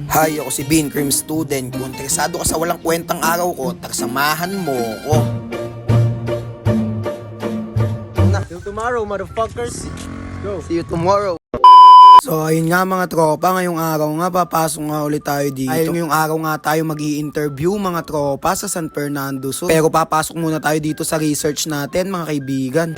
Hi, ako si Bean Cream Student. Kung interesado ka sa walang kwentang araw ko, tagsamahan mo ko. Till tomorrow, motherfuckers. Go. See you tomorrow. So ayun nga mga tropa, ngayong araw nga papasok nga ulit tayo dito. Dahil ngayong araw nga tayo mag-i-interview mga tropa sa San Fernando Sur. Pero papasok muna tayo dito sa research natin mga kaibigan.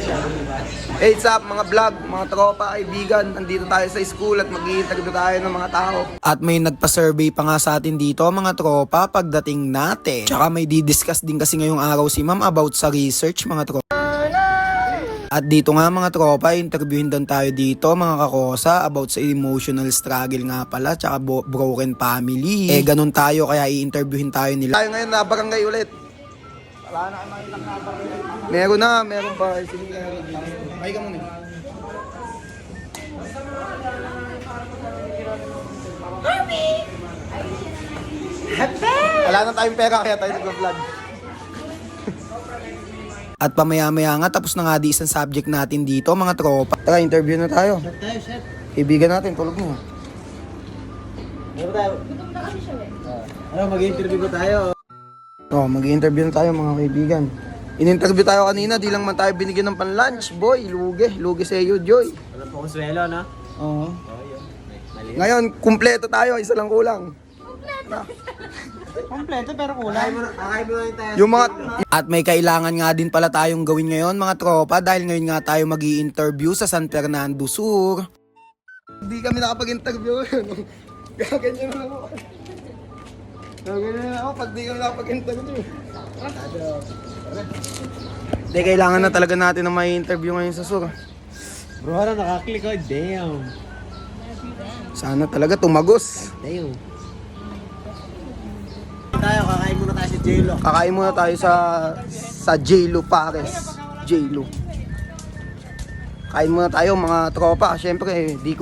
Hey, what's up mga vlog, mga tropa, kaibigan. Nandito tayo sa school at mag-i-interview tayo ng mga tao. At may nagpa-survey pa nga sa atin dito mga tropa pagdating natin. Tsaka may di-discuss din kasi ngayong araw si ma'am about sa research mga tropa. At dito nga mga tropa, interviewin din tayo dito mga kakosa about sa emotional struggle nga pala tsaka broken family. Ganun tayo kaya i-interviewin tayo nila. Tayo ngayon na barangay ulit. Wala na kami meron pa. Sige, may ka muna. Wala na tayong pera kaya tayo nag-vlog. At pamaya-maya nga, tapos na nga di isang subject natin dito, mga tropa. Tara, interview na tayo. Kaibigan natin, tulog mo. Mag-interview ba tayo? Mag-interview na tayo, mga kaibigan. In-interview tayo kanina, di lang man tayo binigyan ng pan-lunch. Boy, lugi sa iyo, Joy. Wala po kong swelo, no? Oo. Ngayon, kumpleto tayo, isa lang kulang. Kompleto pero kulang. Akay mo lang tayo. Yung mga at may kailangan nga din pala tayong gawin ngayon mga tropa dahil ngayon nga tayo mag-i-interview sa San Fernando Sur. Hindi kami nakapag-interview. Gaganyan na ako. Gaganyan na ako pag di kami nakapag-interview. Hindi, kailangan na talaga natin na may interview ngayon sa Sur. Bro, ano nakaklik ko? Damn. Sana talaga tumagos. Damn. Kakain muna tayo sa J-Lo. Kakain muna tayo sa J-Lo Pares. J-Lo. Kain muna tayo mga tropa. Syempre, di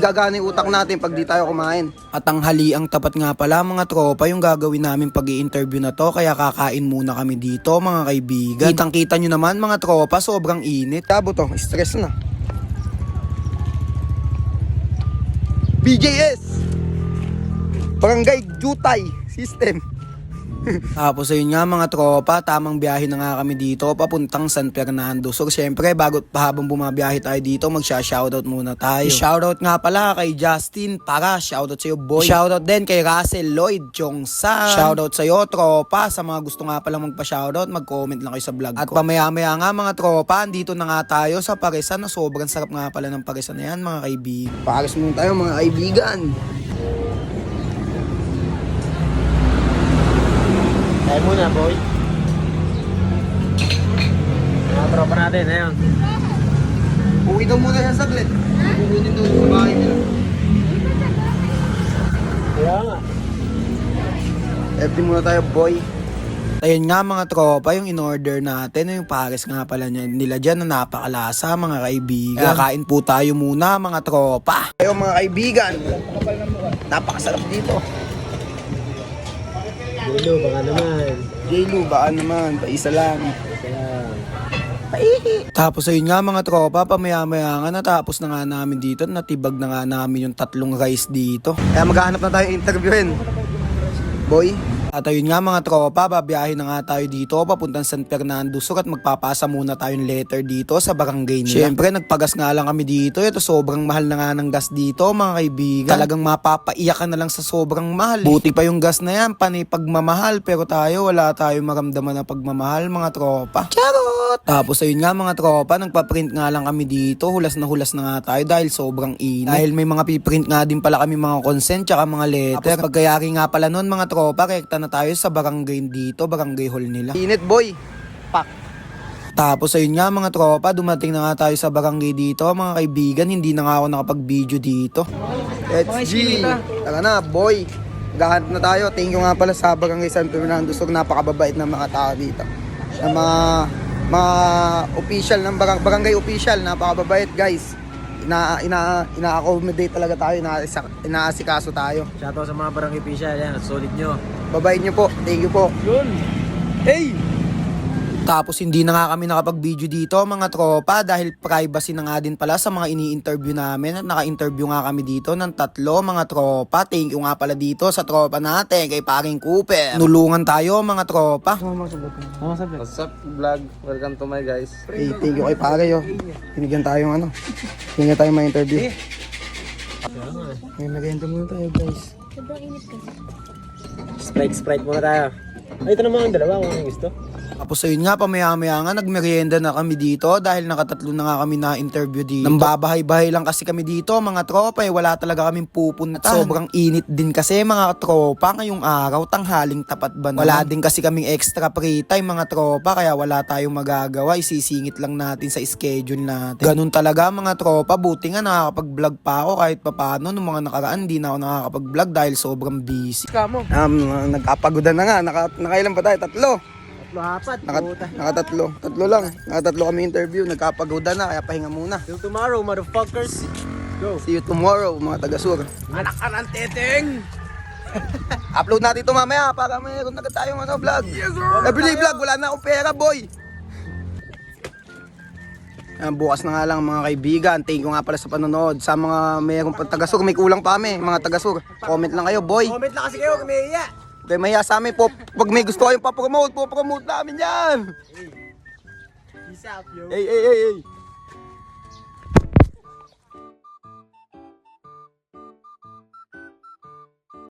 gagana yung utak natin pag di tayo kumain. At ang haliang tapat nga pala mga tropa yung gagawin namin pag i-interview na to. Kaya kakain muna kami dito mga kaibigan. Kitang-kita nyo naman mga tropa, sobrang init. Tabo to, stress na. BJS! Barangay Jutay System. Tapos ayun nga mga tropa, tamang biyahe na nga kami dito papuntang San Fernando. So syempre bago habang bumabiyahe tayo dito, magsha-shoutout muna tayo. Shoutout nga pala kay Justin Para, shoutout sa iyo boy. Shoutout din kay Russell Lloyd Chongsan. Shoutout sa iyo tropa, sa mga gusto nga pala magpa-shoutout, mag-comment lang kayo sa vlog ko. At pamaya-maya nga mga tropa, andito na nga tayo sa Parisan na sobrang sarap nga pala ng Parisan na yan mga kaibigan. Pares muna tayo mga kaibigan. Tayo muna, boy. Mga tropa natin, ayun. Uwi daw muna siya saglit. Pupunin daw sa bahay nila. Kaya nga. FD muna tayo, boy. Ayun nga mga tropa, yung in-order natin, yung pares nga pala nila dyan na napakalasa mga kaibigan. Kakain po tayo muna mga tropa. Ayun mga kaibigan, napakasarap dito. J-Lo, baka naman. J-Lo, baka naman, paisa lang. Kaya... Tapos ayun nga mga tropa, pamaya-maya nga natapos na nga namin dito, natibag na nga namin yung 3 rice dito. Kaya maghahanap na tayo interviewin. Boy. At ayun nga mga tropa, babiyahin na nga tayo dito papuntang San Fernando Sur at magpapasa muna tayong letter dito sa barangay nila. Siyempre nagpagas nga lang kami dito, ito sobrang mahal na nga ng gas dito mga kaibigan. Talagang mapapaiyak ka na lang sa sobrang mahal. Buti pa yung gas na yan, panay pagmamahal, pero tayo wala tayong maramdaman na pagmamahal mga tropa. Charot! Tapos ayun nga mga tropa, nagpa-print nga lang kami dito, hulas na nga tayo dahil sobrang init. Dahil may mga piprint nga din pala kami mga consent tsaka mga letter. Tapos pagkayari nga pala nun mga tropa, rekta na tayo sa barangay dito, barangay hall nila. Init boy. Pak. Tapos ayun nga mga tropa, dumating na nga tayo sa barangay dito mga kaibigan, hindi na nga ako nakapag-video dito. Let's G. Tara na boy. Gahanap na tayo. Thank you nga pala sa barangay San Fernando Sur, napakababait ng mga tao dito. Sa mga official ng barangay official, napakababait guys. Ina-accommodate talaga tayo, inaasikaso tayo. Shoutout sa mga barangay official, yan. Solid nyo. Babayin nyo po. Thank you po. Yun. Hey! Tapos hindi na nga kami nakapag-video dito mga tropa dahil privacy na nga din pala sa mga ini-interview namin at naka-interview nga kami dito ng 3 mga tropa. Thank you nga pala dito sa tropa natin kay paring Cooper. Nulungan tayo mga tropa. What's up vlog? Welcome to my guys. Hey, thank you kay pare yo. Binigyan tayo ng binigyan tayo mga interview. May merienda muna tayo guys. Sprite muna tayo. Ay, ito naman ang dalawa kung ano gusto. Tapos ayun nga, pamaya-maya nga, nagmerienda na kami dito dahil nakatatlo na nga kami na-interview dito. Nambabahay-bahay lang kasi kami dito, mga tropa, wala talaga kaming pupuntahan. Sobrang init din kasi, mga tropa, ngayong araw, tanghaling tapat ba naman. Wala din kasi kaming extra free time, mga tropa, kaya wala tayong magagawa, isisingit lang natin sa schedule natin. Ganun talaga, mga tropa, buti nga nakakapag-vlog pa ako kahit papano. Nung mga nakaraan, di na ako nakakapag-vlog dahil sobrang busy. Nagkapagodan na nga, nakailan pa tayo? 3. Nakatatlo lang. Nakatatlo kami interview. Nagkapagoda na kaya pahinga muna. Till tomorrow, motherfuckers. Go. See you tomorrow mga taga-sur. Anak ka ng teteng! Upload natin ito mamaya para mayroon na tayong vlog. Everyday vlog. Wala na akong pera boy. Bukas na nga lang mga kaibigan. Thank you nga pala sa panonood. Sa mga mayroong taga-sur. May kulang pa kami mga taga-sur. Comment lang kayo boy. Comment lang kasi kayo, kumiya. Okay, maya sa amin po. Pag may gusto kayong papromote, po promote namin yan. Peace out, yo. Hey.